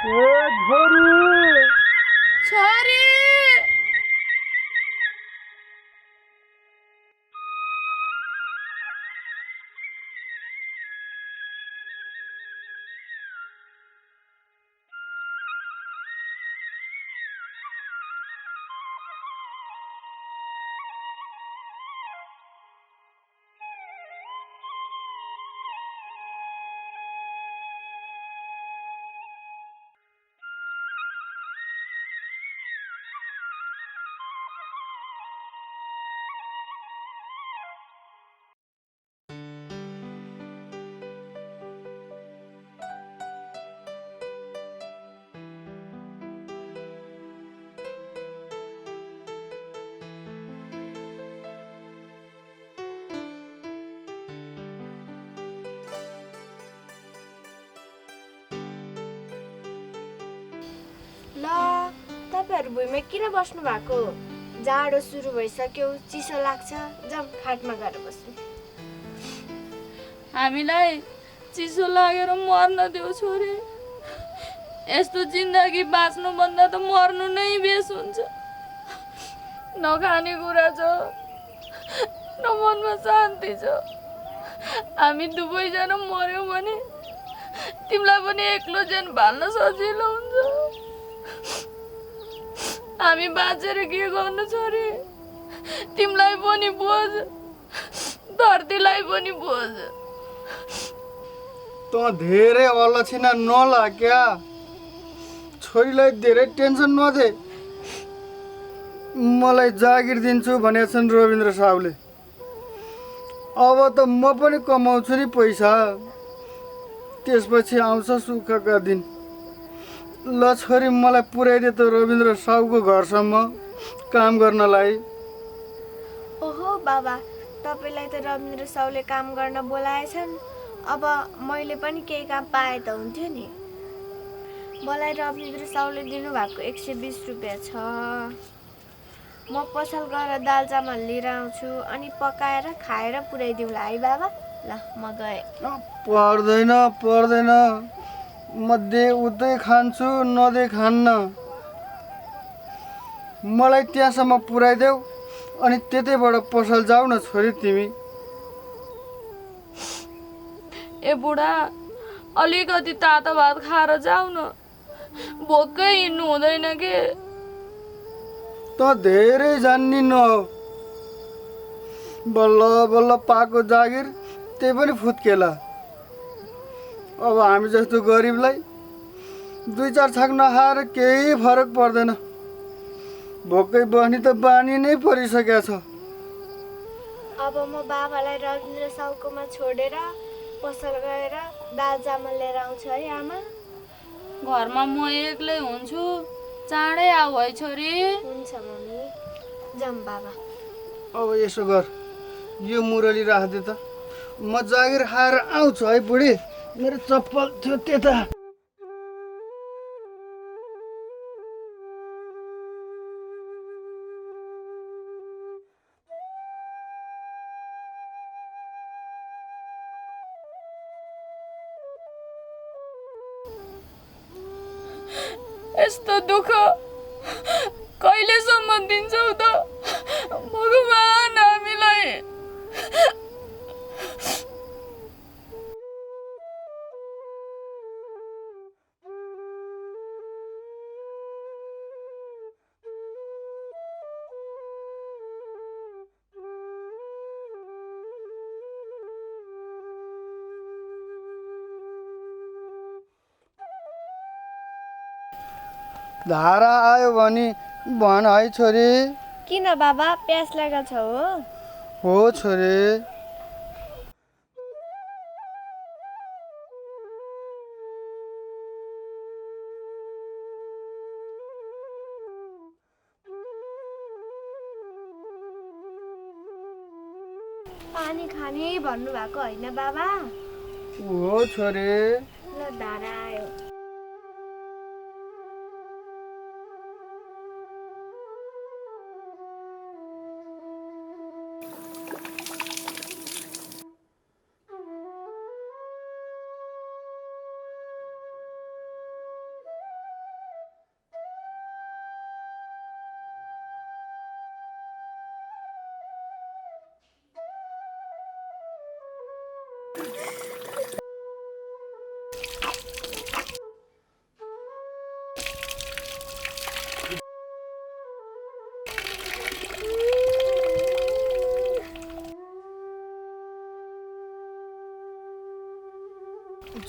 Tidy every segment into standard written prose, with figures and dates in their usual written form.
ए छोरी छोरी ल तपाईहरु भुइँमा किन बस्नु भएको? जाडो सुरु भइसक्यो, चिसो लाग्छ। जाम खाटमा गएर बस्नु। हामीलाई चिसो लागेर मर्न देऊ छोरी। यस्तो जिन्दगी बाँच्नु भन्दा त मर्नु नै बेस हुन्छ। नखाने कुरा छ, न मनमा शान्ति छ। हामी दुवैजना मर्यौँ भने तिमीलाई पनि एक्लो ज्यान भाल्न सजिलो हुन्छ। हामी बाँचेर के गर्नु छोरी? तिमीलाई पनि बोझ, धरतीलाई पनि बोझ। त धेरै अलक्षिना नला क्या। छोरीलाई धेरै टेन्सन नदे। मलाई जागिर दिन्छु भनेका छन् रविन्द्र साहुले। अब त म पनि कमाउँछु नि पैसा। त्यसपछि आउँछ सुखका दिन। ल छोरी मलाई पुर्याइदे त रविन्द्र साहुको घरसम्म काम गर्नलाई। ओहो बाबा, तपाईलाई त रविन्द्र साहुले काम गर्न बोलाएछन्। अब मैले पनि केही काम पाए त हुन्थ्यो नि। मलाई रविन्द्र साहुले दिनुभएको 120 रुपियाँ छ। म पसल गएर दाल चामल लिएर आउँछु, अनि पकाएर खाएर पुर्याइदिउँला है बाबा। ल म गएँ। पर्दैन पर्दैन, म दे उतै खान्छु नदे खान्न। मलाई त्यहाँसम्म पुर्याइदेऊ, अनि त्यतैबाट पसल जाऊ न छोरी तिमी। ए बुढा, अलिकति तातो भात खाएर जाऊ न। भोकै हिँड्नु हुँदैन के? त धेरै जान्नी न हो। बल्ल बल्ल पाएको जागिर त्यही पनि फुत्केला। अब हामी जस्तो गरिबलाई 2-4 छाक नखाएर केही फरक पर्दैन। भोकै बस्ने त बानी नै परिसकेको छ। अब म बाबालाई रविन्द्र साहुकोमा छोडेर पसल गएर दाल चामल लिएर आउँछु है आमा। घरमा म एक्लै हुन्छु, चाँडै आऊ है छोरी। हुन्छ मम्मी। जाम बाबा। अब यसो गर, यो मुरली राखिदे त। म जागिर खाएर आउँछु है बुढी। मेरो चप्पल थियो त्यता। यस्तो दुःख कहिलेसम्म दिन्छौ त भगवान हामीलाई? धारा आयो भने भन है छोरी। किन बाबा, प्यास लागेको छ हो? हो छोरी। पानी खाने भन्नुभएको होइन बाबा? हो छोरी। ल धारा आयो।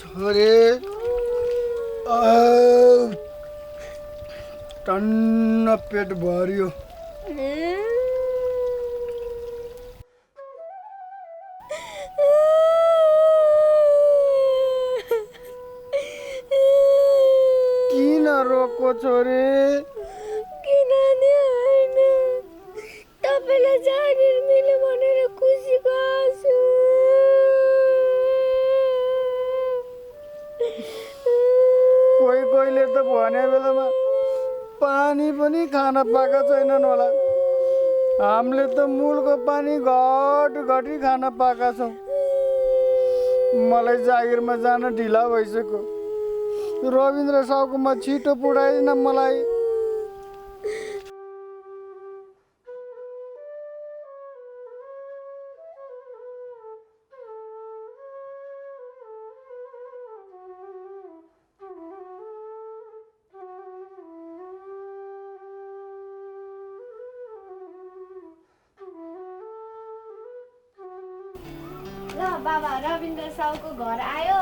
छोरे टन्न पेट भरियो। किन रोको छोरे? किनभने होइन, तपाईँलाई जागिर मिल्यो भनेर खुसीको आँसु। कोही कोहीले त भने बेलामा पानी पनि खान पाएका छैनन् होला। हामीले त मूलको पानी घटी खान पाएका छौँ। मलाई जागिरमा जान ढिला भइसक्यो। रविन्द्र साउकोमा छिटो पुऱ्याइदिन मलाई। ल बाबा, रविन्द्र साउको घर आयो।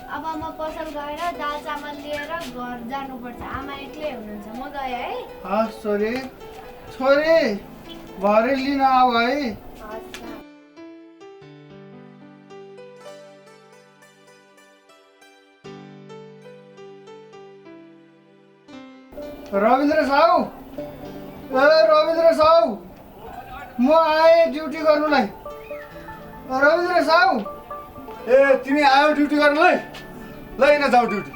अब म पसल गएर दाल चामल लिएर घर जानुपर्छ। आमा एक्लै हुनुहुन्छ, म गएँ है। हस् छोरी, छोरी भरे लिन आऊ है। हस् ल। रविन्द्र साउ, ए रविन्द्र साउ, म आएँ ड्युटी गर्नुलाई। रविन्द्र साउ, ए तिमी आयो ड्युटी गर्नुलाई? ल हिँड जाऊ ड्युटी।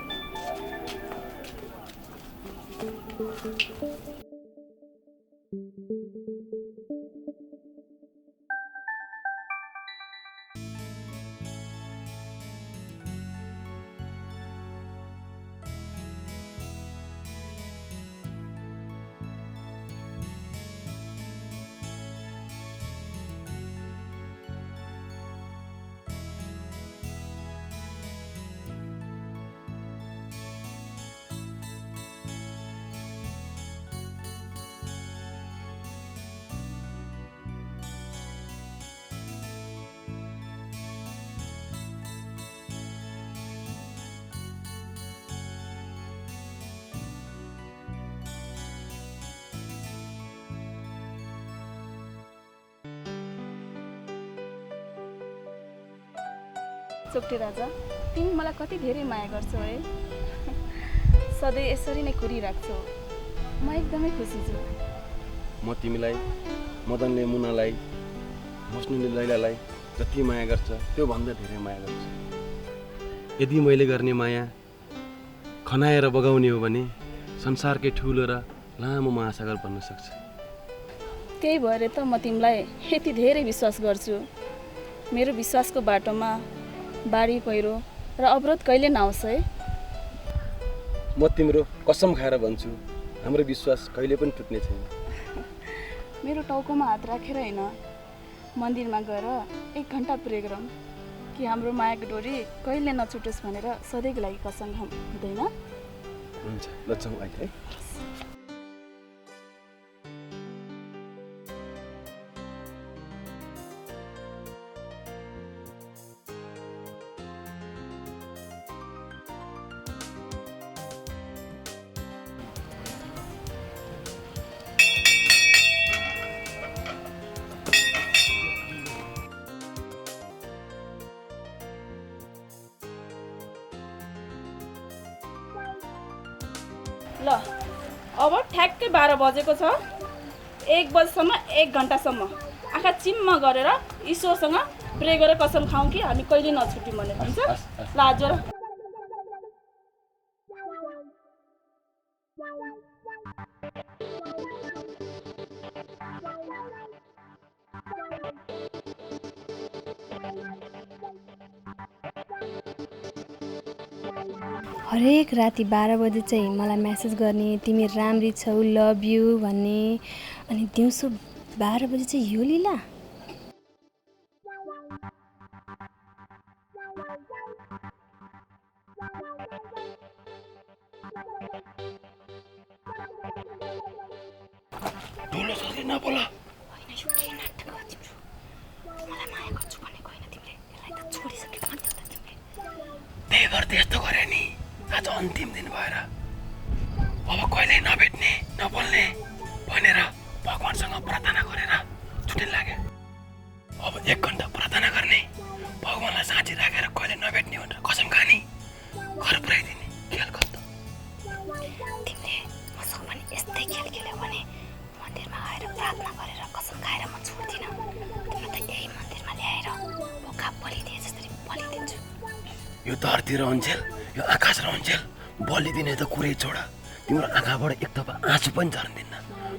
चोक्टे राजा, तिमी मलाई कति धेरै माया गर्छौ है। सधैँ यसरी नै कुरिराख्छौ। म एकदमै खुसी छु। म तिमीलाई, मदनले मुनालाई, मस्नुले लैलालाई जति माया गर्छ त्यो भन्दा धेरै माया गर्छु। यदि मैले गर्ने माया खनाएर बगाउने हो भने संसारकै ठुलो र लामो महासागर बन्न सक्छ। त्यही भएर त म तिमीलाई यति धेरै विश्वास गर्छु। मेरो विश्वासको बाटोमा बाढी पहिरो र अवरोध कहिले नआउँछ है। म तिम्रो कसम खाएर भन्छु, हाम्रो विश्वास कहिले पनि टुट्ने छैन। मेरो टाउकोमा हात राखेर होइन, मन्दिरमा गएर 1 घन्टा प्रे गरौँ कि हाम्रो मायाको डोरी कहिले नछुटोस् भनेर सधैँको लागि कसम हुँदैन। हुन्छ, ल जाउँ अहिले है। ल अब ठ्याक्कै 12 बजेको छ। 1 बजेसम्म 1 घन्टासम्म आँखा चिम्म गरेर ईश्वरसँग प्रे गरेर कसम खाउँ कि हामी कहिले नछुट्यौँ भनेर। हुन्छ ल आज हरेक राति 12 बजे चाहिँ मलाई मेसेज गर्ने, तिमी राम्री छौ, लभ यु भन्ने। अनि दिउँसो 12 बजे चाहिँ यो लीला। ठुलो सरले नबोल। होइन यो के नाटक हो तिम्रो? मलाई माया गर्छु भनेको होइन तिमीले, यसलाई त छोडिसक्यो भन्थ्यौ त तिमीले। त्यही भएर त्यस्तो गरे नि। आज अन्तिम दिन भएर अब कहिल्यै नभेट्ने नबोल्ने भनेर भगवान्सँग प्रार्थना गरेर छुट्टिन लाग्यो। अब 1 घन्टा प्रार्थना गर्ने, भगवान्लाई साँची राखेर कहिले नभेट्ने भनेर कसम खाने, घर पुऱ्याइदिने, खेल खत्तम। तिमीले मसँग पनि यस्तै खेल खेल्यौ भने मन्दिरमा आएर प्रार्थना गरेर कसम खाएर म छोड्दिनँ। तिम्रो त यही मन्दिरमा ल्याएर बोका बलिदिए जसरी बलिदिन्छु। यो धरती रहन्जेल, यो आकाश रहन्जेल बलिदिने त कुरै छोड, तिम्रो आँखाबाट एक थोपा आँसु पनि झर्दिन्न।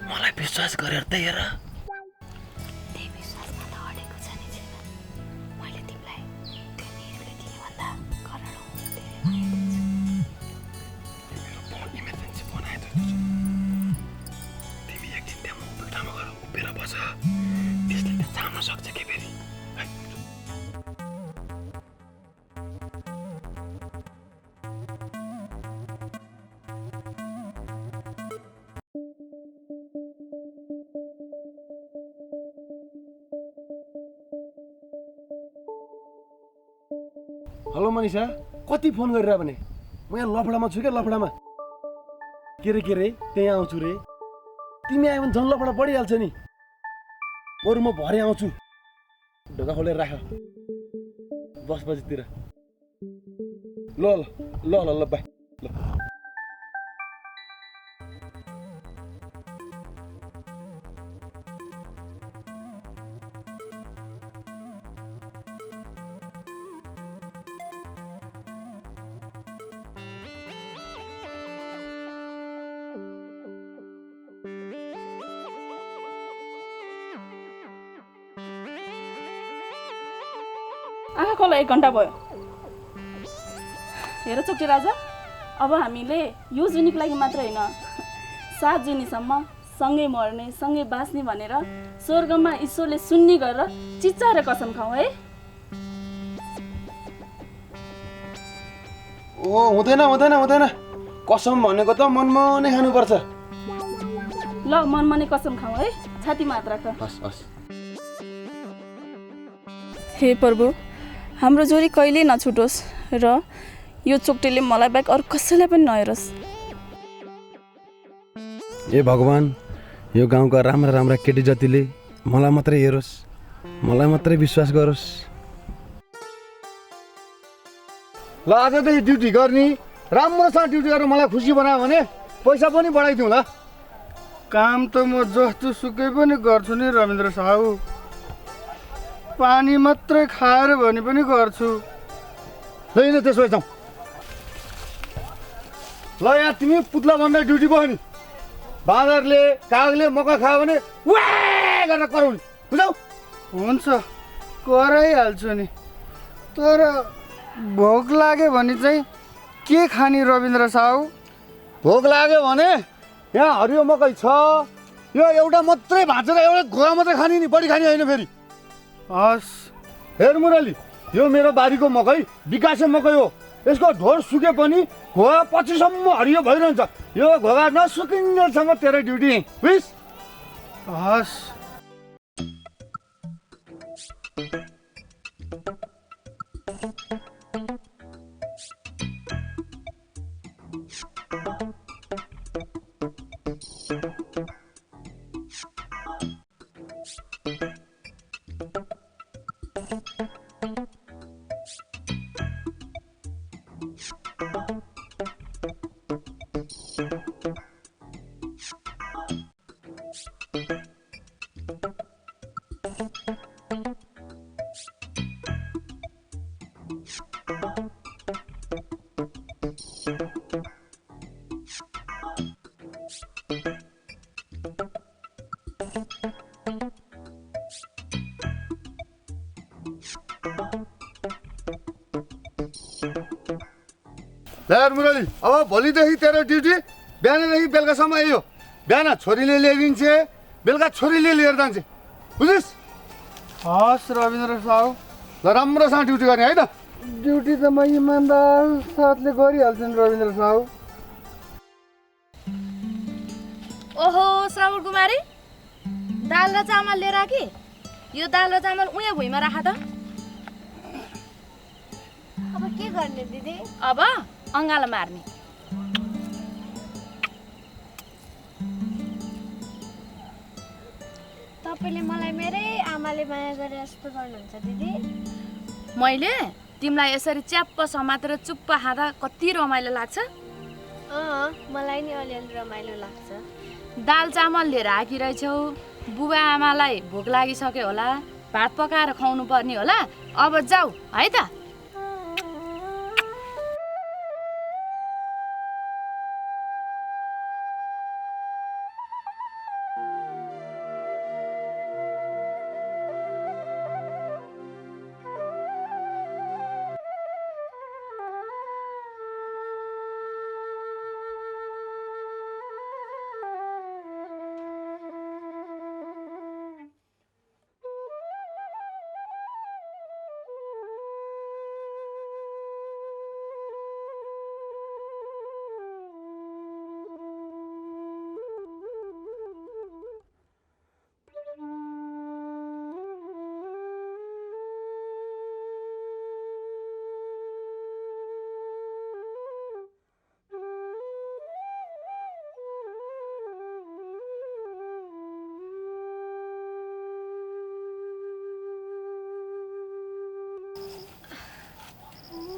मलाई विश्वास गरेर त हेर। त्यही विश्वासमा त अडेको छ नि छैन। मैले तिमीलाई त्यो निरले दिनुभन्दा करोडौँ धेरै माया दिन्छु। मेरो इमर्जेन्सी फोन आयो। तिमी एकछिन त्यहाँ उभिएको ठाउँमा गएर उभिएर बस। त्यसले त चाहन सक्छ के फेरि। हेलो मनिषा, कति फोन गरिरह भने? म यहाँ लफडामा छु क्या, लफडामा। के रे त्यहीँ आउँछु रे। तिमी आयो भने झन् लफडा बढिहाल्छ नि। बरु म भरे आउँछु। ढोका खोलेर राख 10 बजीतिर। ल ल ल ल ल बाई ल। आँखा खोला 1 घन्टा भयो। हेर चोक्टे राजा, अब हामीले यो जुनीको लागि मात्र होइन 7 जुनीसम्म सँगै मर्ने सँगै बाँच्ने भनेर स्वर्गमा ईश्वरले सुन्नी गरेर चिच्चाएर कसम खाऊ है। ओ हुँदैन। कसम भनेको त मनमा नै खानुपर्छ। ल मनमा नै कसम खाऊ है, छाती मात्र ख। हस्। हे प्रभु, हाम्रो जोडी कहिल्यै नछुटोस् र यो चोक्टेले मलाई बाहेक अरू कसैलाई पनि नहेरोस्। ए भगवान्, यो गाउँका राम्रा केटी जतिले मलाई मात्रै हेरोस्, मलाई मात्रै विश्वास गरोस्। ल आजदेखि ड्युटी गर्ने, राम्रोसँग ड्युटी गरेर मलाई खुसी बनायो भने पैसा पनि बढाइदिउँ ल। काम त म जस्तो सुकै पनि गर्छु नि रविन्द्र साहु। पानी मात्रै खाएर भने पनि गर्छु। ल त्यसो जाउँ। ल यहाँ तिमी पुत्ला बन्दा ड्युटी भयो नि। बाँदरले कागले मकै खायो भने वा गरेर कराउने, बुझौ? हुन्छ कराइहाल्छु नि। तर भोक लाग्यो भने चाहिँ के खाने रविन्द्र साहु? भोक लाग्यो भने यहाँ हरियो मकै छ, यो एउटा मात्रै भाँचेर एउटा घोगा मात्रै खाने नि, बढी खाने होइन फेरि। हस् हेर मुरली, यो मेरो बारीको मकै विकासे मकै हो। यसको ढोर सुके पनि घोगा पछिसम्म हरियो भइरहन्छ। यो घोगा नसुकिन्जेलसम्म तेरो ड्युटी, बुझिस्? हस्। यार मुरली, अब भोलिदेखि तेरो ड्युटी बिहानदेखि बेलुकासम्म यही हो। बिहान छोरीले ल्याइदिन्छ, बेलुका छोरीले लिएर जान्छ, बुझिस्? हस् रविन्द्र साहु, ल राम्रोसँग ड्युटी गर्ने है त। ड्युटी त म इमान्दार साथले गरिहाल्छु नि रविन्द्र साहु। ओहो श्रावण कुमारी, दाल र चामल लिएर आ कि यो दाल र चामल उहाँ भुइँमा राख त। अब के गर्ने दिदी? अब अँगालो मार्ने। तपाईँले मलाई मेरै आमाले माया गरे जस्तो गर्नुहुन्छ दिदी। मैले तिमीलाई यसरी च्याप्प समातेर चुप्प खाँदा कति रमाइलो लाग्छ। मलाई नि अलिअलि रमाइलो लाग्छ। दाल चामल लिएर आएकी रहेछौ, बुबा आमालाई भोक लागिसक्यो होला, भात पकाएर खुवाउनु पर्ने होला। अब जाऊ है त।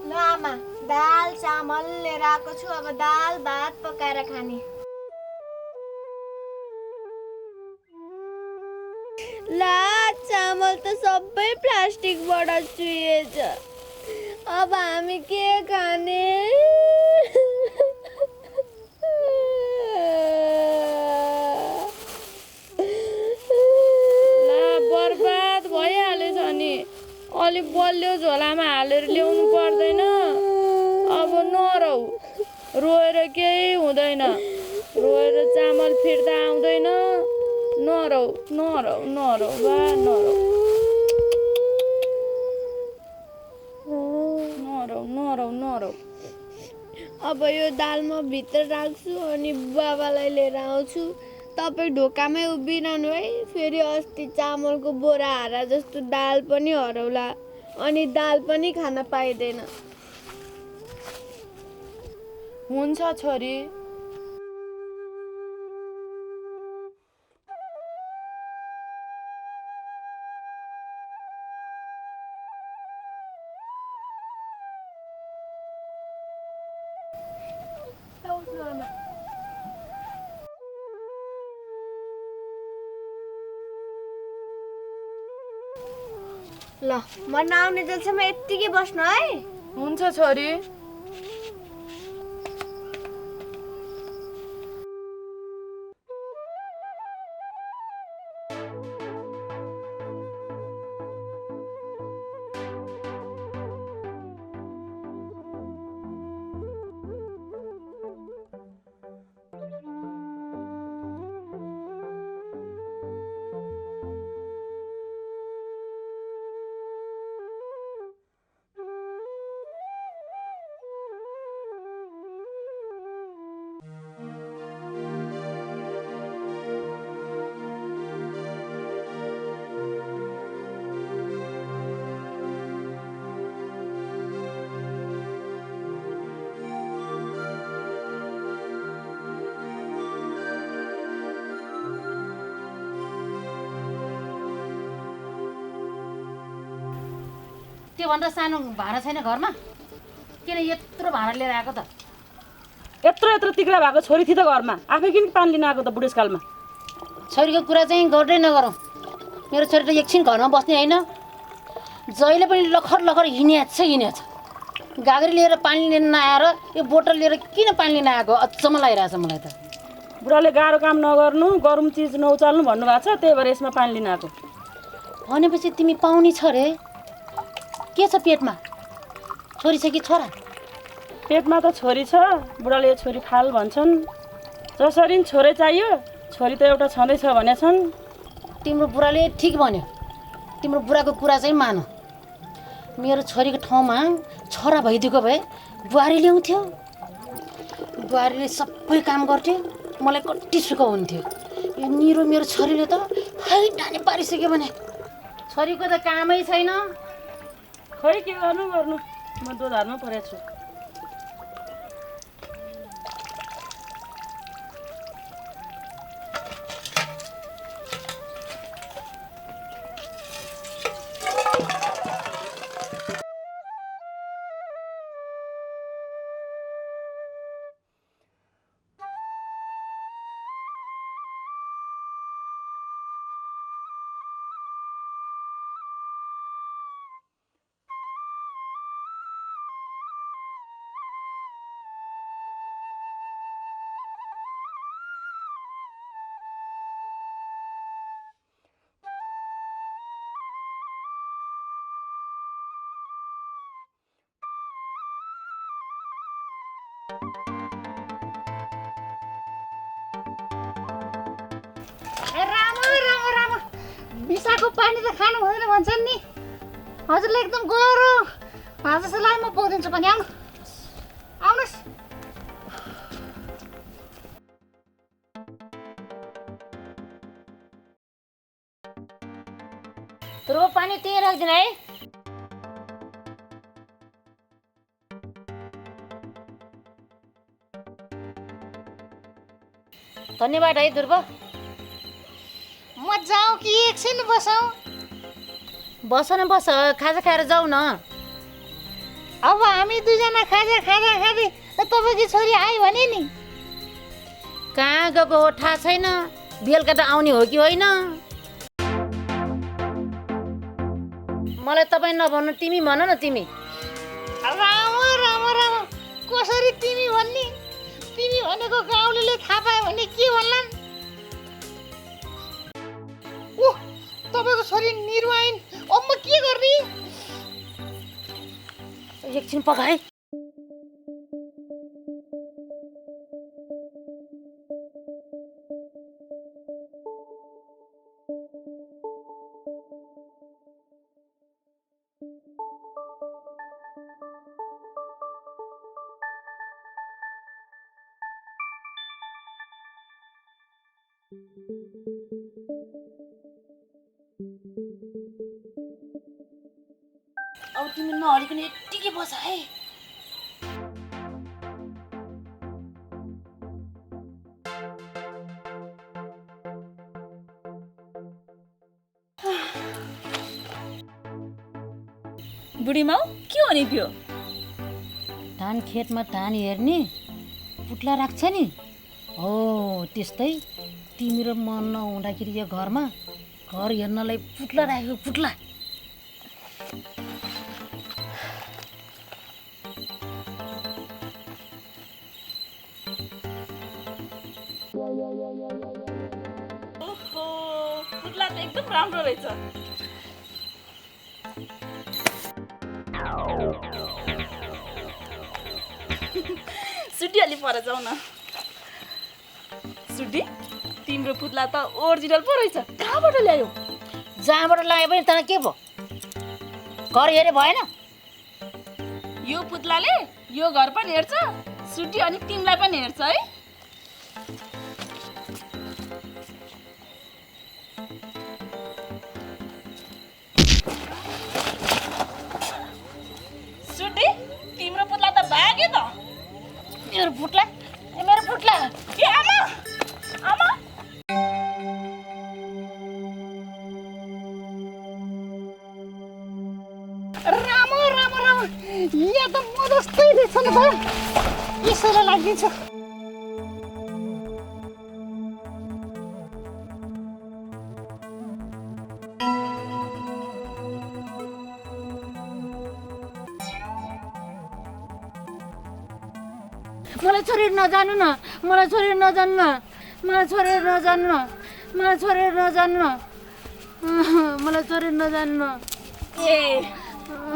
ल आमा, दाल चामल लिएर आएको छु। अब दाल भात पकाएर खाने। ला चामल त सबै प्लास्टिकबाट चुहिएछ। अब हामी के खाने? बर्बाद भइहालेछ नि। अलिक बलियो झोलामा हालेर ल्याउनु पर्दैन। अब नरौ, रोएर केही हुँदैन। रोएर चामल फिर्ता आउँदैन। नरौ नरौ नरौ बा नरौ नरौ नरौ नरौ। अब यो दाल म भित्र राख्छु अनि बाबालाई लिएर आउँछु। तपाईँ ढोकामै उभिरहनु है। फेरि अस्ति चामलको बोरा हारा जस्तो दाल पनि हराउला अनि दाल पनि खान पाइँदैन। हुन्छ छोरी। ल म नआउने जेलसम्म यत्तिकै बस्नु है। हुन्छ छोरी। त्योभन्दा सानो भाँडा छैन घरमा? किन यत्रो भाँडा लिएर आएको त? यत्रो यत्रो तिग्रा भएको छोरी थिए त घरमा, आफै किन पानी लिन आएको त बुढेसकालमा? छोरीको कुरा चाहिँ गर्दै नगरौँ। मेरो छोरी त एकछिन घरमा बस्ने होइन, जहिले पनि लखर लखर हिँडेछ। गाग्री लिएर पानी लिन नआएर यो बोतल लिएर किन पानी लिन आएको अचम्म लागिरहेछ मलाई त। बुढाले गाह्रो काम नगर्नु, गरौँ चिज नउचाल्नु भन्नुभएको छ, त्यही भएर यसमा पानी लिन आएको। भनेपछि तिमी पाउने छ रे? के छ पेटमा? छोरी छ कि छोरा? पेटमा त छोरी छ, बुढाले छोरी फाल भन्छन्। जसरी छोरै चाहियो, छोरी त एउटा छँदैछ भनेछन्। तिम्रो बुढाले ठिक भन्यो, तिम्रो बुढाको कुरा चाहिँ मान। मेरो छोरीको ठाउँमा छोरा भइदिएको भए बुहारी ल्याउँथ्यो, बुहारीले सबै काम गर्थ्यो, मलाई कति सुख हुन्थ्यो। यो निरो मेरो छोरीले त हैटाने पारिसक्यो भने छोरीको त कामै छैन। खै के गर्नु म दोधारमा परेको छु। राम बिसाको पानी त खानु हुँदैन भन्छन् नि। हजुरले एकदम गह्रो जसोलाई म पोदिन्छु पनि आउनुहोस्। ध्रुव पानी त्यहीँ राख्दिनु है। धन्यवाद है ध्रुव। म जाउँ कि एकछिन बसौँ? बस न बस, खाजा खाएर जाउँ न। अब हामी दुईजना खाजा खाँदै तपाईँको छोरी आयो भने नि कहाँ गएको हो थाहा छैन। बेलुका त आउने हो कि होइन? मलाई तपाईँ नभन्नु, तिमी भन न। तिमी राम कसरी तिमी भन्ने? तिमी भनेको गाउँले थाहा पायो भने के भन्लान्? तपाईँको छोरी निर्वाइन, अब म के गर्ने? एकछिन पकाए। अब तिमी नहरिकन यत्तिकै बस है। बुढी माउ के हो नि त्यो? धान खेतमा धान हेर्ने पुट्ला राख्छ नि, हो त्यस्तै तिमी र म नहुँदाखेरि यो घरमा घर हेर्नलाई पुट्ला राखेको। पुट्ला ओहो, पुत्ला त एकदम राम्रो रहेछ। सुटिहाली पर जाऊ न। सुटी, तिम्रो पुत्ला त ओरिजिनल पो रहेछ। कहाँबाट ल्यायो? जहाँबाट लायो भने तँलाई के भयो? घर हेरे भएन? यो पुत्लाले यो घर पनि हेर्छ, सुटी अनि तिमीलाई पनि हेर्छ है। सुटी, तिम्रो पुत्ला त भाग्यो त। मेरो पुट्ला, मेरो पुट्ला। ए आमा, आमा। राम यहाँ त म जस्तै रहेछ नि भयो। यसैलाई लागिदिन्छ। मलाई छोडेर नजानु न, मलाई छोडेर नजानु न, मलाई छोडेर नजानु न, मलाई छोडेर नजानु न, मलाई छोडेर नजानु न। ए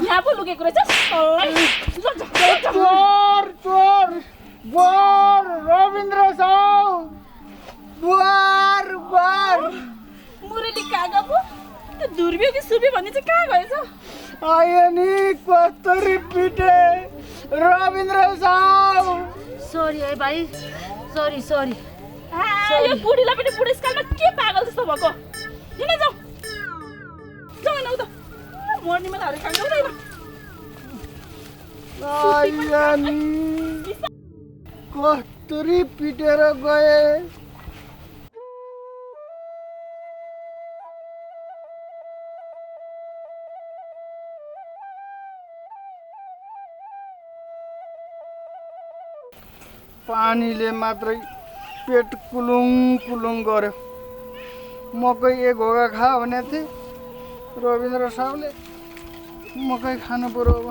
यहाँ पो लुकेको रहेछ। चोर चोर बुहार रविन्द्र साउ, बुहार बुहार। मुरली कहाँ गयो? त्यो धुर्बियो कि सुबी भन्ने चाहिँ कहाँ गएछ? आयो नि कस्तरी पिटे रविन्द्र साउ। सरी है भाइ, सरी सरी यो बुढीलाई पनि बुढेसकालमा के पागल जस्तो भएको किन जाऊ जाऊ न उता मर्ने मेलाहरू खानु हुँदैन कस्तुरी पिटेर गए पानीले मात्रै पेट कुलुङ कुलुङ गर्यो मकै एक घोगा खा भनेको थिएँ रविन्द्र साहुले मकै खानु पर्यो अब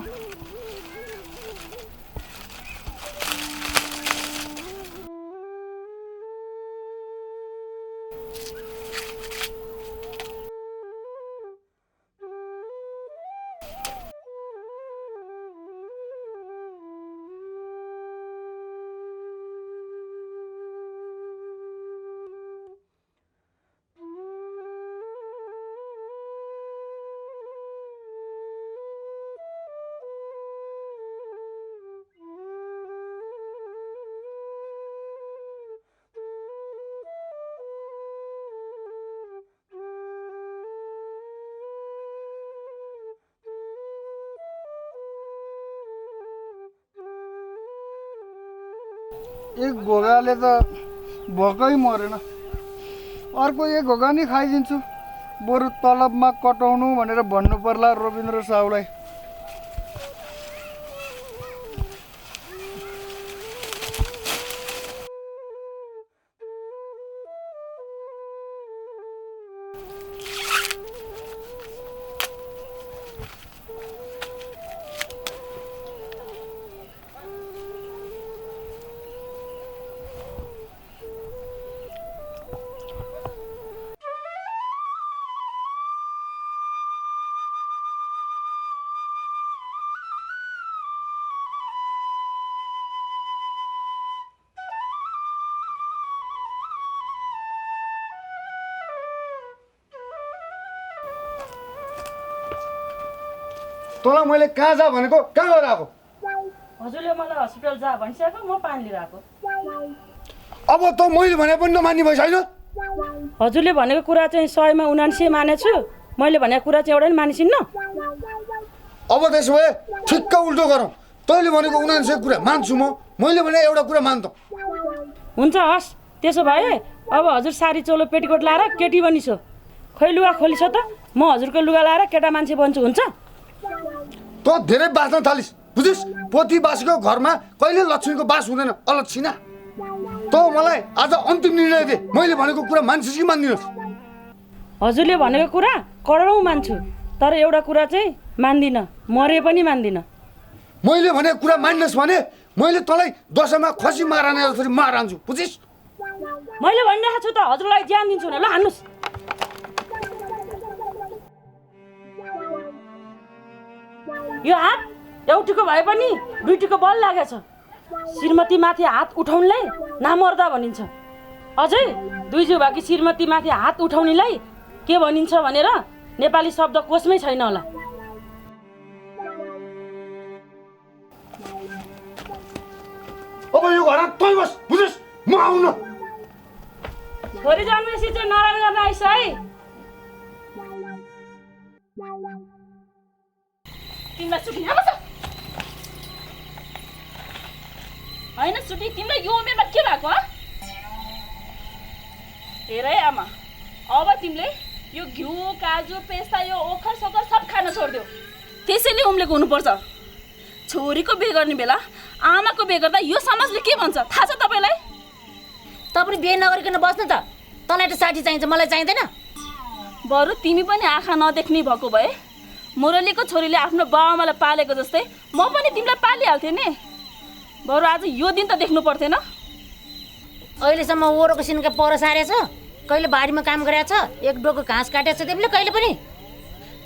एक घोगाले त भोकै मरेन अर्को एक घोगा नि खाइदिन्छु बरु तलबमा कटाउनु भनेर भन्नु पर्ला रविन्द्र साहुलाई तँलाई मैले कहाँ जा भनेको कहाँ गएर आएको हजुरले मलाई हस्पिटल जा भनिसक्यो म पानी लिएर आएको अब त मैले भने पनि नमान्ने भइस होइन हजुरले भनेको कुरा चाहिँ 100 मा 79 मानेछु मैले भनेको कुरा चाहिँ एउटा पनि मानिसिन्न अब त्यसो भए ठिक्क उल्टो गरौँ तैँले भनेको 79 कुरा मान्छु मैले भने एउटा कुरा मान्थौ हुन्छ हस् त्यसो भए अब हजुर सारी चोलो पेटीकोट लाएर केटी बनिसो खै लुगा खोलिसो त म हजुरको लुगा लाएर केटा मान्छे बन्छु हुन्छ त धेरै बाँच्न थालिस् बुझिस् पोथी बासीको घरमा कहिले लक्ष्मीको बास हुँदैन अलक्षिना त मलाई आज अन्तिम निर्णय दे मैले भनेको कुरा मान्छस् कि मान्दिनस् हजुरले भनेको कुरा करोडौँ मान्छु तर एउटा कुरा चाहिँ मान्दिनँ मरे पनि मान्दिनँ मैले भनेको कुरा मान्नस् भने मैले तँलाई दसैँमा खसी माराने जसरी मारान्छु बुझिस् मैले भनिरहेको छु त हजुरलाई ज्यान दिन्छु भने ल हान्नुहोस् यो हात एउटीको भए पनि दुईटीको बल लागेछ श्रीमती माथि हात उठाउनेलाई नामर्दा भनिन्छ अझै दुई जिउ भएकी श्रीमती माथि हात उठाउनेलाई के भनिन्छ भनेर नेपाली शब्द कोषमै छैन होला अब यो घर तै बस बुझिस् म आउन छोरी जन्मेपछि चाहिँ नराम्रो गर्न आइस है तिमीलाई छुट्टी होइन छुट्टी तिमीलाई यो उमेरमा के भएको हेर है आमा अब तिमीले यो घिउ काजु पेस्ता यो ओखर सोखर सब खान छोडिदेऊ त्यसैले उम्लेको हुनुपर्छ छोरीको बिहे गर्ने बेला आमाको बिहे गर्दा यो समाजले के भन्छ थाहा छ तपाईँलाई तपाईँ बिहे नगरिकन बस्नु त तँलाई त साठी चाहिन्छ मलाई चाहिँदैन बरु तिमी पनि आँखा नदेख्ने भएको भए मुरलीको छोरीले आफ्नो बाबाआमालाई पालेको जस्तै म पनि तिमीलाई पालिहाल्थेँ नि बरु आज यो दिन त देख्नु पर्थेन अहिलेसम्म ओरोको सिनका पर सारेछ कहिले बारीमा काम गरेको छ एक डोको घाँस काटेको छ तिमीले कहिले पनि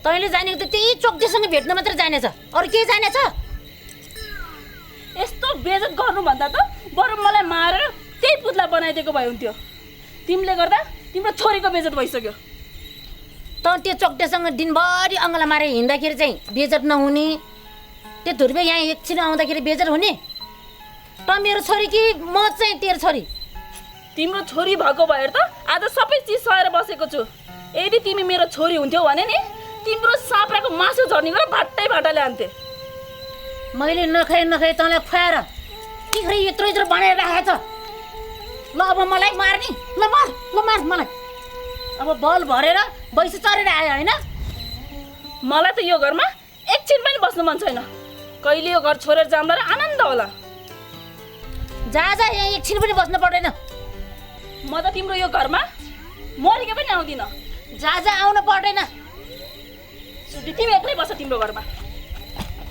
तैँले जानेको त त्यही चोक्टीसँग भेट्न मात्र जानेछ अरू के जानेछ यस्तो बेइज्जत गर्नुभन्दा त बरु मलाई मारेर त्यही पुतला बनाइदिएको भए हुन्थ्यो तिमीले गर्दा तिम्रो छोरीको बेइज्जत भइसक्यो त त्यो चोक्टेसँग दिनभरि अङ्गला मारेर हिँड्दाखेरि चाहिँ बेइज्जत नहुने त्यो धुर्बे यहाँ एकछिन आउँदाखेरि बेइज्जत हुने त मेरो छोरी कि म चाहिँ तेरो छोरी तिम्रो छोरी भएको भएर त आज सबै चिज सहेर बसेको छु। यदि तिमी मेरो छोरी हुन्थ्यौ भने नि तिम्रो साप्राको मासु झर्नी गरेर भाटै भाटाले हान्थे। मैले नखाए तँलाई खुवाएर तिख्रै यत्रो बनाएर राखेको छ। ल अब मलाई मार्ने, ल मार मलाई। अब बल भरेर बैसी चरेर आयो होइन? मलाई त यो घरमा एकछिन पनि बस्नु मन छैन। कहिले यो घर छोडेर जाउँला र आनन्द होला। जा यहाँ एकछिन पनि बस्नु पर्दैन। म त तिम्रो यो घरमा मरेको पनि आउँदिनँ। जा आउनु पर्दैन। तिमी एक्लै बस्छ तिम्रो घरमा।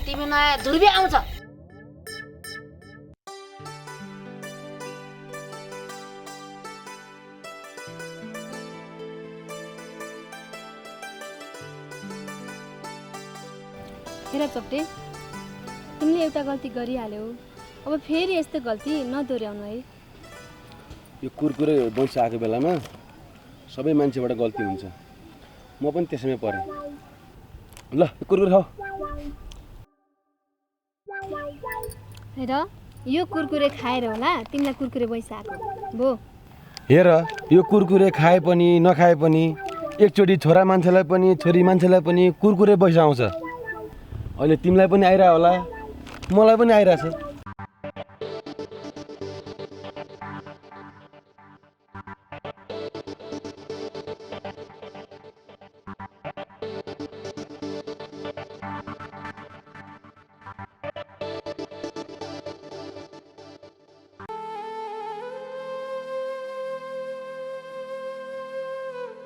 तिमी नयाँ ध्रुवी आउँछ। हेर चप्टे, तिमीले एउटा गल्ती गरिहाल्यौ, अब फेरि यस्तो गल्ती नदोहोऱ्याउनु है। यो कुरकुरे वंश आएको बेलामा सबै मान्छेबाट गल्ती हुन्छ। म पनि त्यसैमा परेँ। ल कुरकुरे खाऊ। हेर यो कुरकुरे खाएर होला तिमीलाई कुरकुरे पैसा आएको भो। हेर यो कुरकुरे खाए पनि नखाए पनि एकचोटि छोरा मान्छेलाई पनि छोरी मान्छेलाई पनि कुरकुरे पैसा आउँछ। अहिले तिमीलाई पनि आइरह होला, मलाई पनि आइरहेछ।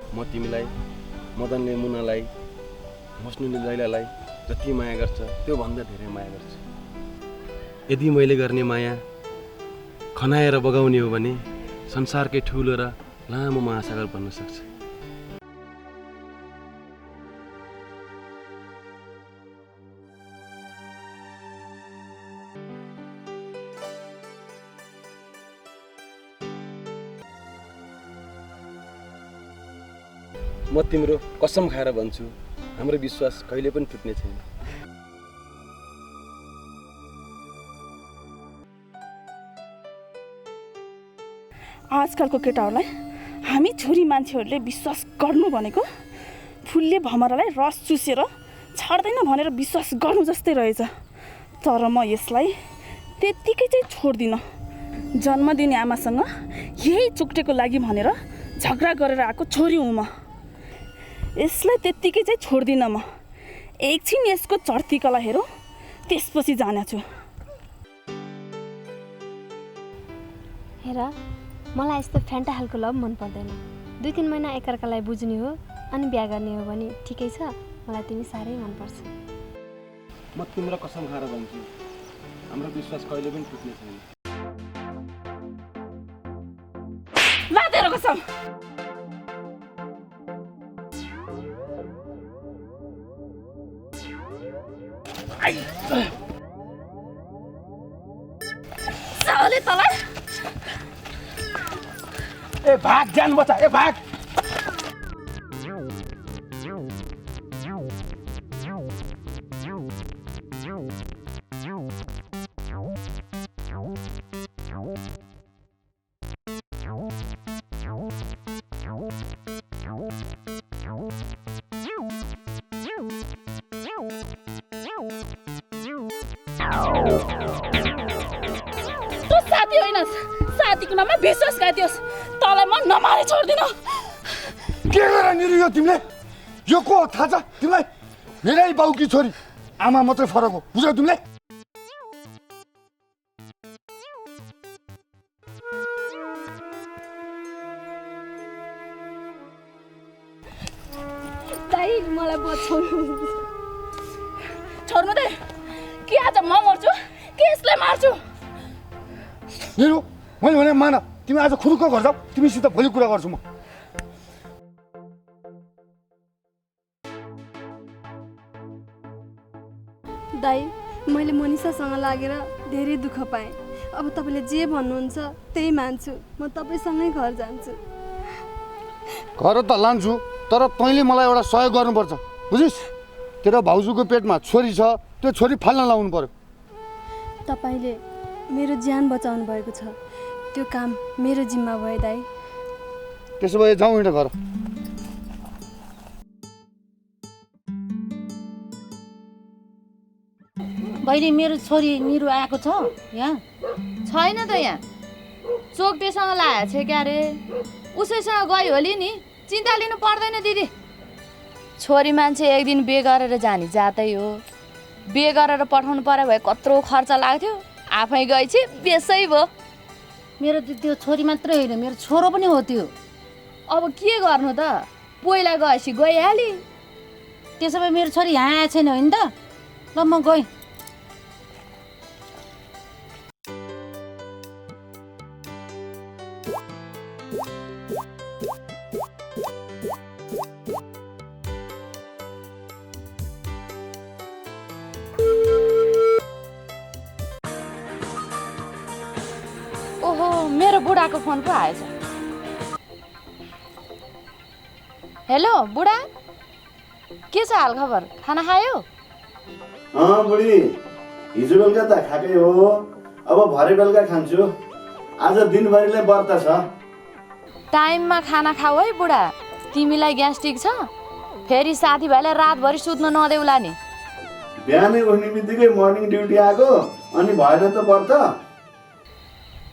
म तिमीलाई, मदनले मुनालाई, मस्नुले लैलालाई जति माया गर्छ त्यो भन्दा धेरै माया गर्छ। यदि मैले गर्ने माया खनाएर बगाउने हो भने संसारकै ठुलो र लामो महासागर बन्न सक्छ। म तिम्रो कसम खाएर भन्छु, हाम्रो विश्वास कहिले पनि टुट्ने छैन। आजकलको केटाहरूलाई हामी छोरी मान्छेहरूले विश्वास गर्नु भनेको फुलले भमरालाई रस चुसेर छाड्दैन भनेर विश्वास गर्नु जस्तै रहेछ। तर म यसलाई त्यत्तिकै चाहिँ छोड्दिनँ। जन्म दिने आमासँग यही चुक्टेको लागि भनेर झगडा गरेर आएको छोरी हुँ म। यसलाई त्यत्तिकै चाहिँ छोड्दिनँ म। एकछिन यसको चढ्ती कला हेरौँ, त्यसपछि जानेछु। हेर मलाई यस्तो फ्यान्टा खालको लभ मन पर्दैन। 2-3 महिना एकअर्कालाई बुझ्ने हो अनि बिहा गर्ने हो भने ठिकै छ। मलाई तिमी साह्रै मनपर्छ। म तिम्रो कसम खाएर भन्छु, हाम्रो विश्वास कहिले पनि टुट्ने छैन। ला तेरो कसम। साले तँलाई ए भाग, जान बचा, ए भाग। तँ साथी होइनस्, साथीको नाममा विश्वासघाती होस्। तँलाई म नमारे छोड्दिन। के गरेर निरु यो तिमीले? यो को हो थाहा छ तिमीलाई? मेरै बाउकी छोरी, आमा मात्रै फरक हो, बुझ्यौ तिमीले? दाइ मलाई बचाउनु। छोड्नु दे। कि आज म मर्छु कि यसलाई मार्छु? निरु मैले भने मान, तिमी आज खुरुक्क घर जाऊ, तिमीसित भोलि कुरा गर्छु म। दाइ मैले मनिषासँग लागेर धेरै दुःख पाएँ। अब तपाईँले जे भन्नुहुन्छ त्यही मान्छु। म तपाईँसँगै घर जान्छु। घर त लान्छु, तर तैँले मलाई एउटा सहयोग गर्नुपर्छ, बुझिस्? तेरो भाउजूको पेटमा छोरी छ, त्यो छोरी फाल्न लाउनु पर्यो। तपाईँले मेरो ज्यान बचाउनु भएको छ, त्यो काम मेरो जिम्मा भयो दाइ। त्यसो भए जाउँ हिँड घर। बहिनी मेरो छोरी निरु आएको छ यहाँ? छैन त यहाँ, चोकटेसँग लागेको छ क्या रे, उसैसँग गयो होली नि, चिन्ता लिनु पर्दैन दिदी। छोरी मान्छे एक दिन बिहे गरेर जाने जातै हो, बिहे गरेर पठाउनु पर्यो भए कत्रो खर्च लाग्थ्यो, आफै गएपछि बेसै भयो। मेरो त्यो छोरी मात्रै होइन, मेरो छोरो पनि हो त्यो। अब के गर्नु त, पहिला गएपछि गइहाली। त्यसो भए मेरो छोरी यहाँ आएको छैन होइन त? ल म गएँ। ओहो, मेरो बुढाको फोन पो आएछ। हेलो बुढा, के छ हाल खबर? खाना खायो? बुढी हिजो बेलुका त खाएकै हो, अब भरे बेलुका खान्छु। आज दिनभरिलाई व्रत छ। टाइममा खाना खाऊ है बुढा, तिमीलाई ग्यास्ट्रिक छ, फेरि साथीभाइलाई रातभरि सुत्न नदेऊला नि। बिहानै उठ्ने बित्तिकै मर्निङ ड्युटी आएको, अनि भएन त व्रत।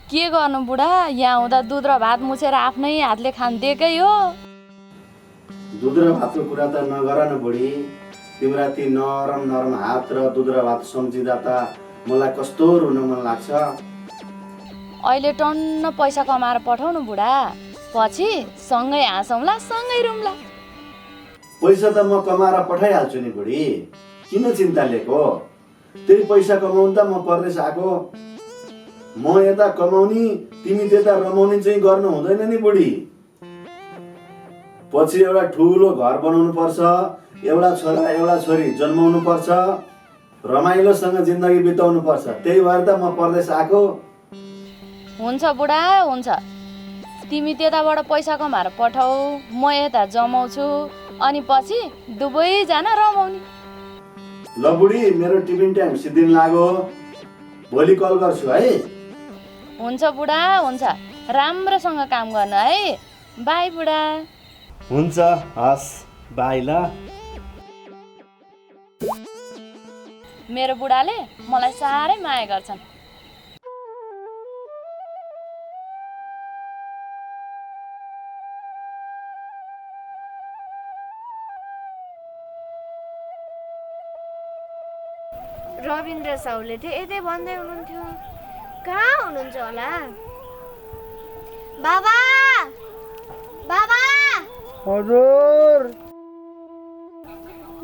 के गर्नु बुढा, यहाँ हुँदा दुध र भात मुछेर आफ्नै हातले खान्दिएकै हो। दुध र भातको कुरा त नगर न बुढी। तिम्रा ती नरम नरम हात र दुध र भात सम्झिँदा त मलाई कस्तो रुन मन लाग्छ। अहिले टन्न पैसा कमाएर पठाउनु बुढा, पछि सँगै हाँसौँला सँगै रुम्ला। पैसा त म कमाएर पठाइहाल्छु नि बुढी, किन चिन्ता लिएको? त्यही पैसा कमाउनु त म परदेश आएको। म यता कमाउने, तिमी त्यता रमाउने चाहिँ गर्नु हुँदैन नि बुढी। पछि एउटा ठुलो घर बनाउनु पर्छ, एउटा छोरा एउटा छोरी जन्माउनु पर्छ, रमाइलोसँग जिन्दगी बिताउनु पर्छ। त्यही भएर त म परदेश आएको। हुन्छ बुढा हुन्छ, तिमी त्यताबाट पैसा कमाएर पठाऊ, म यता जमाउँछु, अनि पछि दुवैजना रमाउने। ल बुढी, मेरो टिफिन टाइम सिद्धिन लाग्यो, भोलि कल गर्छु है। हुन्छ बुढा हुन्छ, राम्रोसँग काम गर्नु है। बाई बुढा। हुन्छ, हस्, बाई ल। मेरो बुढाले मलाई साह्रै माया गर्छन्। रविन्द्र साउले थियो यतै भन्दै हुनुहुन्थ्यो, कहाँ हुनुहुन्छ होला? बाबा बाबा, हजुर।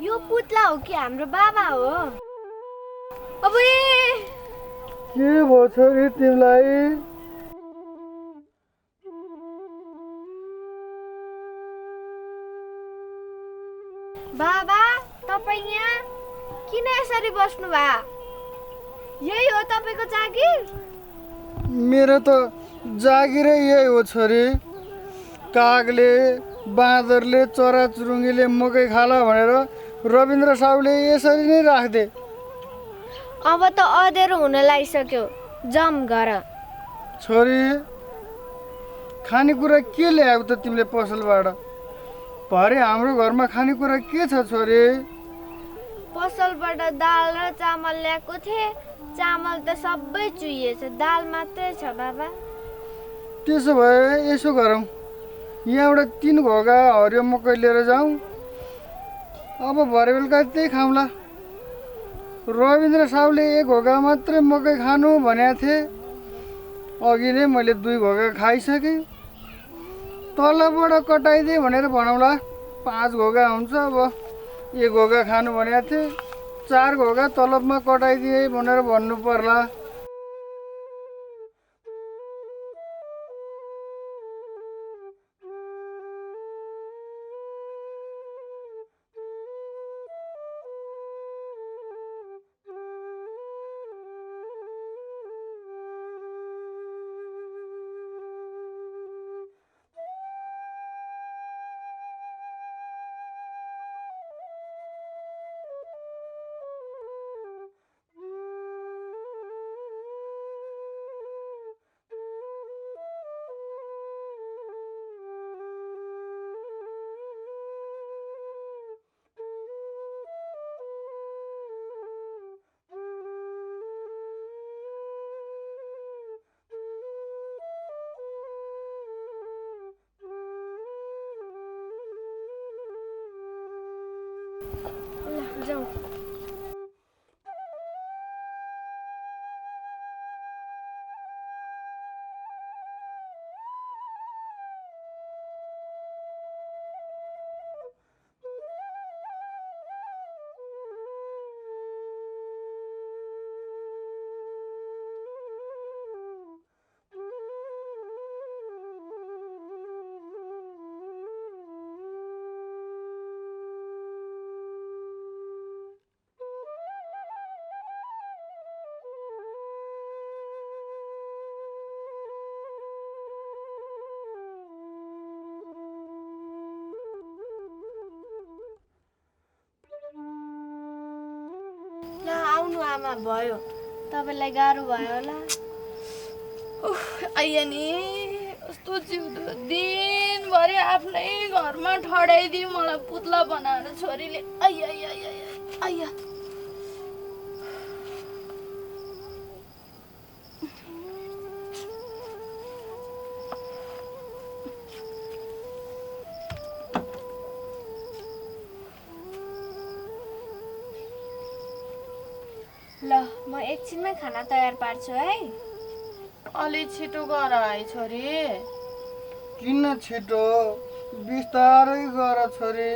यो पुतला हो कि हाम्रो बाबा हो? अब के भयो छोरी तिमीलाई? बाबा तपाईँ यहाँ किन यसरी बस्नु भयो? यही हो तपाईँको जागिर? मेरो त जागिरै यही हो छोरी। कागले, बाँदरले, चराचुरुङ्गीले मकै खाला भनेर रविन्द्र साउले यसरी नै राख्दे। अब त अँध्यारो हुन लागिसक्यो, जम गर। छोरी, खानेकुरा के ल्याएको त तिमीले पसलबाट? भरे हाम्रो घरमा खानेकुरा के छ छोरी? पसलबाट दाल र चामल ल्याएको थिएँ, चामल त सबै चुहिएछ, दाल मात्रै छ बाबा। त्यसो भए यसो गरौँ, यहाँबाट 3 घोगा हरियो मकै लिएर जाउँ, अब भरे बेलुका त्यही खाउँला। रविन्द्र साउले 1 घोगा मात्रै मकै खानु भनेको थिए, अघि नै मैले 2 घोगा खाइसकेँ। तलबाट कटाइदिए भनेर भनौँला, 5 घोगा हुन्छ। अब 1 घोगा खानु भनेको थिएँ, 4 घोगा तलबमा कटाइदिए भनेर भन्नु पर्ला। ल आउनु आमा, भयो तपाईँलाई गाह्रो भयो होला। आइया नि कस्तो जिउँदो दिनभरि आफ्नै घरमा ठडाइदियो मलाई पुत्ला बनाएर छोरीले। आइया आइया आइया आइया ल म एकछिनमै खाना तयार पार्छु है। अलि छिटो गर है छोरी। किन छिटो, बिस्तारै गर छोरी।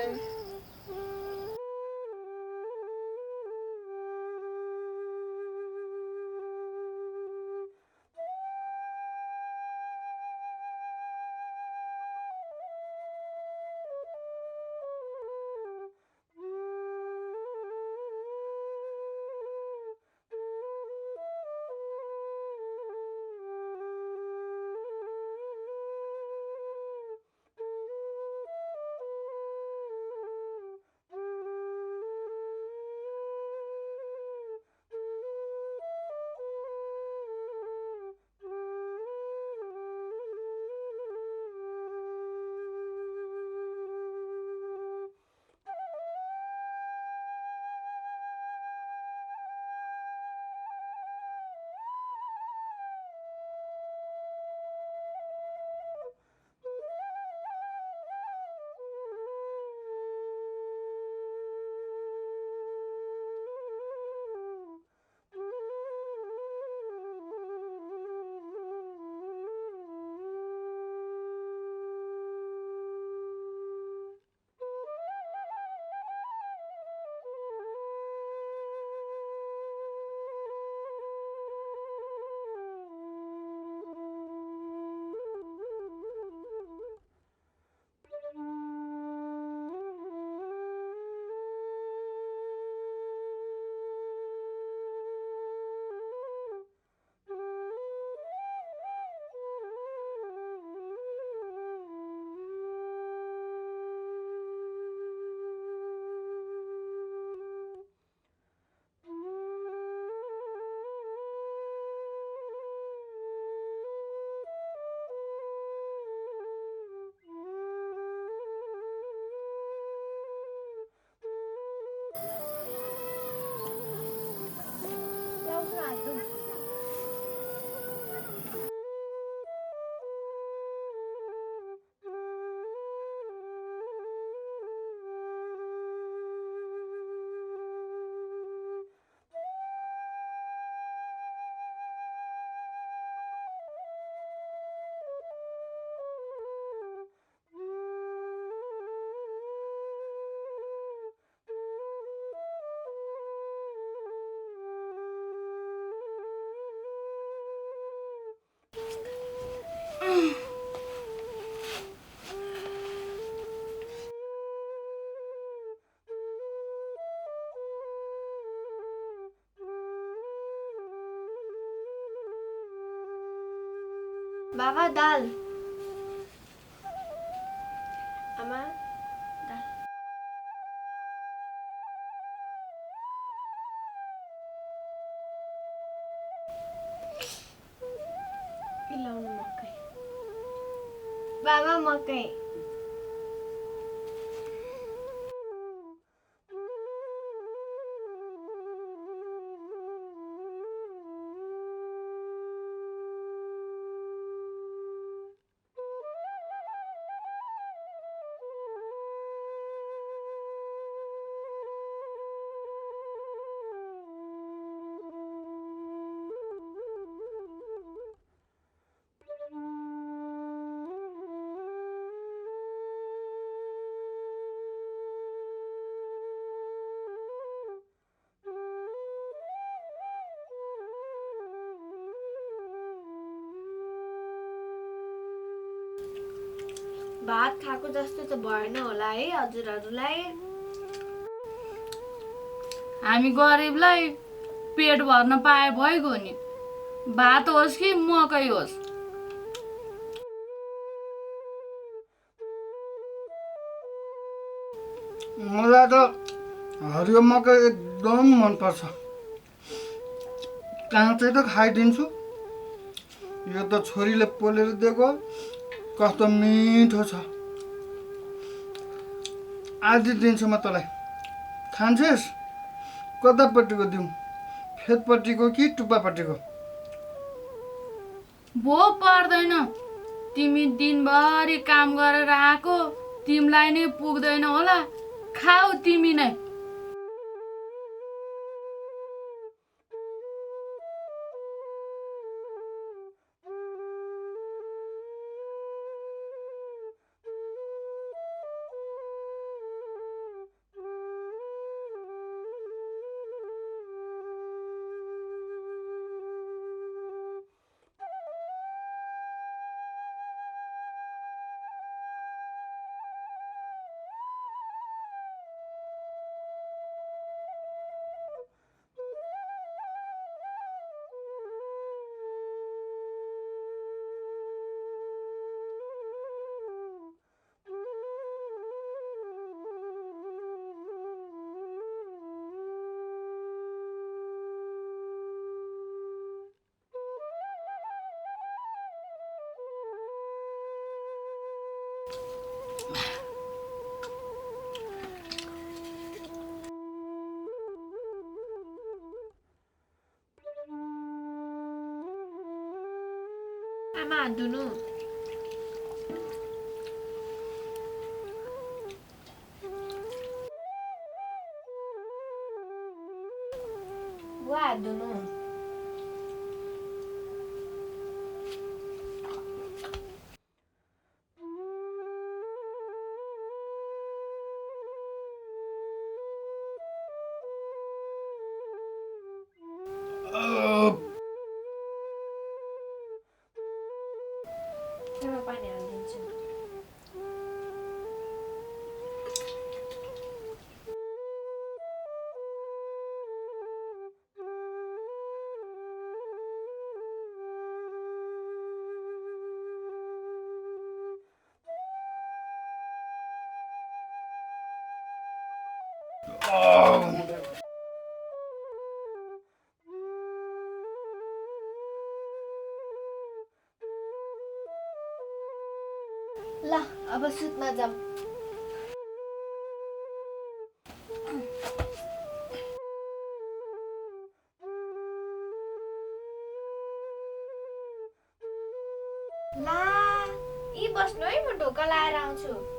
बाबा दाल। आमा दाल। मिलाउनु मकै। बाबा मकै। भात खाएको जस्तो त भएन होला है हजुरहरूलाई। हामी गरिबलाई पेट भर्न पाए भइगयो नि। भात होस् कि मकै होस्। मलाई त हरियो मकै एकदम मनपर्छ। काँचै त खाइदिन्छु। यो त छोरीले पोलेर दिएको कस्तो मिठो छ। आधी दिन्छु म तँलाई, खान्छेस्? कतापट्टिको दिउँ, फेदपट्टिको कि टुप्पापट्टिको? भो पर्दैन। तिमी दिनभरि काम गरेर आएको, तिमीलाई नै पुग्दैन होला। खाऊ तिमी नै। आमा हात धुनु। बुवा हात धुनु। पानी हालिदिन्छु। ल अब सुत्न जाऊ। ला यी बस्नु है, म ढोका लाएर आउँछु।